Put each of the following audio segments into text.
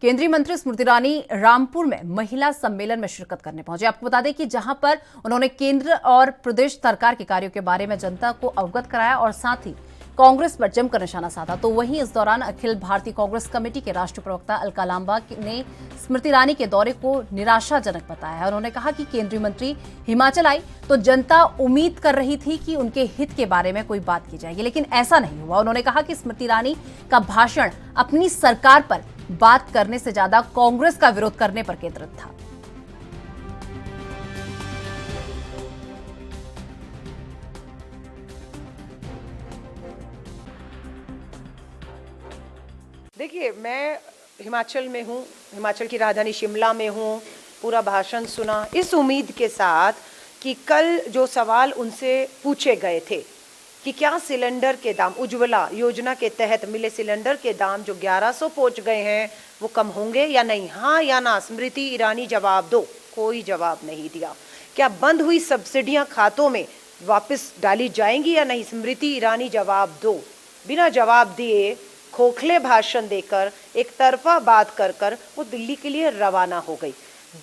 केंद्रीय मंत्री स्मृति ईरानी रामपुर में महिला सम्मेलन में शिरकत करने पहुंचे। आपको बता दें कि जहां पर उन्होंने केंद्र और प्रदेश सरकार के कार्यों के बारे में जनता को अवगत कराया और साथ ही कांग्रेस पर जमकर निशाना साधा। तो वहीं इस दौरान अखिल भारतीय कांग्रेस कमेटी के राष्ट्रीय प्रवक्ता अलका लांबा ने स्मृति ईरानी के दौरे को निराशाजनक बताया है। उन्होंने कहा कि केंद्रीय मंत्री हिमाचल आई तो जनता उम्मीद कर रही थी कि उनके हित के बारे में कोई बात की जाएगी, लेकिन ऐसा नहीं हुआ। उन्होंने कहा कि स्मृति ईरानी का भाषण अपनी सरकार पर बात करने से ज्यादा कांग्रेस का विरोध करने पर केंद्रित था। देखिए, मैं हिमाचल में हूँ, हिमाचल की राजधानी शिमला में हूँ। पूरा भाषण सुना इस उम्मीद के साथ कि कल जो सवाल उनसे पूछे गए थे कि क्या सिलेंडर के दाम, उज्ज्वला योजना के तहत मिले सिलेंडर के दाम जो 1100 पहुंच गए हैं वो कम होंगे या नहीं, हाँ या ना, स्मृति ईरानी जवाब दो। कोई जवाब नहीं दिया। क्या बंद हुई सब्सिडियां खातों में वापस डाली जाएंगी या नहीं, स्मृति ईरानी जवाब दो। बिना जवाब दिए खोखले भाषण देकर एक तरफा बात कर कर वो दिल्ली के लिए रवाना हो गई।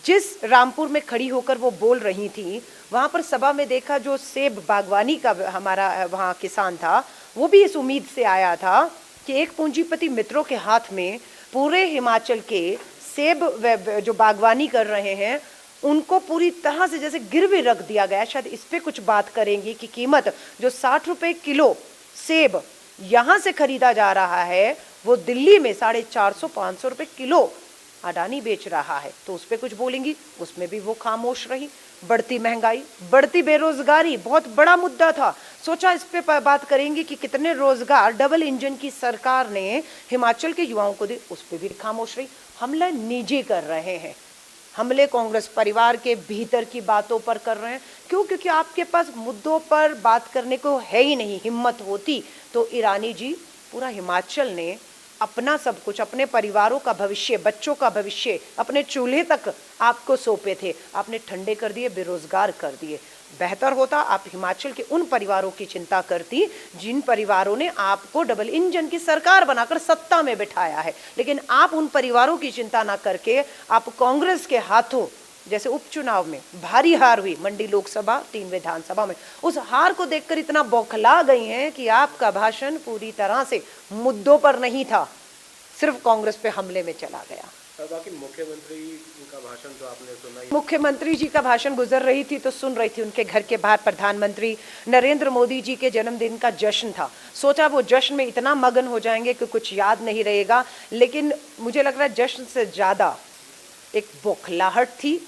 जिस रामपुर में खड़ी होकर वो बोल रही थी, वहां पर सभा में देखा जो सेब बागवानी का हमारा वहां किसान था, वो भी इस उम्मीद से आया था कि एक पूंजीपति मित्रों के हाथ में पूरे हिमाचल के सेब जो बागवानी कर रहे हैं उनको पूरी तरह से जैसे गिरवी रख दिया गया। शायद इस पे कुछ बात करेंगी कि कीमत जो 60 रुपए किलो सेब यहां से खरीदा जा रहा है वो दिल्ली में 450-500 रुपए किलो अडानी बेच रहा है, तो उस पर कुछ बोलेंगी। उसमें भी वो खामोश रही। बढ़ती महंगाई, बढ़ती बेरोजगारी बहुत बड़ा मुद्दा था। सोचा इस पे बात करेंगी कि कितने रोजगार डबल इंजन की सरकार ने हिमाचल के युवाओं को दिए, उस पर भी खामोश रही। हमले निजी कर रहे हैं, हमले कांग्रेस परिवार के भीतर की बातों पर कर रहे हैं। क्यों? क्योंकि आपके पास मुद्दों पर बात करने को है ही नहीं। हिम्मत होती तो ईरानी जी, पूरा हिमाचल ने अपना सब कुछ, अपने परिवारों का भविष्य, बच्चों का भविष्य, अपने चूल्हे तक आपको सौंपे थे, आपने ठंडे कर दिए, बेरोजगार कर दिए। बेहतर होता आप हिमाचल के उन परिवारों की चिंता करती जिन परिवारों ने आपको डबल इंजन की सरकार बनाकर सत्ता में बिठाया है। लेकिन आप उन परिवारों की चिंता ना करके आप कांग्रेस के हाथों, जैसे उपचुनाव में भारी हार हुई मंडी लोकसभा 3 विधानसभा में, उस हार को देखकर इतना बौखला गई हैं कि आपका भाषण पूरी तरह से मुद्दों पर नहीं था, सिर्फ कांग्रेस पे हमले में चला गया। बाकी मुख्यमंत्री का भाषण तो आपने सुना ही। मुख्यमंत्री जी का भाषण गुजर रही थी तो सुन रही थी। उनके घर के बाहर प्रधानमंत्री नरेंद्र मोदी जी के जन्मदिन का जश्न था। सोचा वो जश्न में इतना मगन हो जाएंगे कि कुछ याद नहीं रहेगा, लेकिन मुझे लग रहा है जश्न से ज्यादा एक बौखलाहट थी,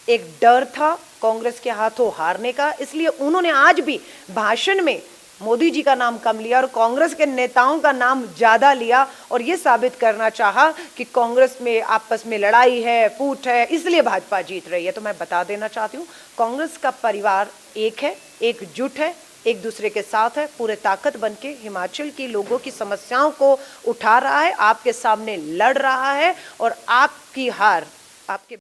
एक डर था कांग्रेस के हाथों हारने का। इसलिए उन्होंने आज भी भाषण में मोदी जी का नाम कम लिया और कांग्रेस के नेताओं का नाम ज्यादा लिया और ये साबित करना चाहा कि कांग्रेस में आपस में लड़ाई है, फूट है, इसलिए भाजपा जीत रही है। तो मैं बता देना चाहती हूँ, कांग्रेस का परिवार एक है, एकजुट है, एक दूसरे के साथ है, पूरे ताकत बन के हिमाचल के लोगों की समस्याओं को उठा रहा है, आपके सामने लड़ रहा है और आपकी हार आपके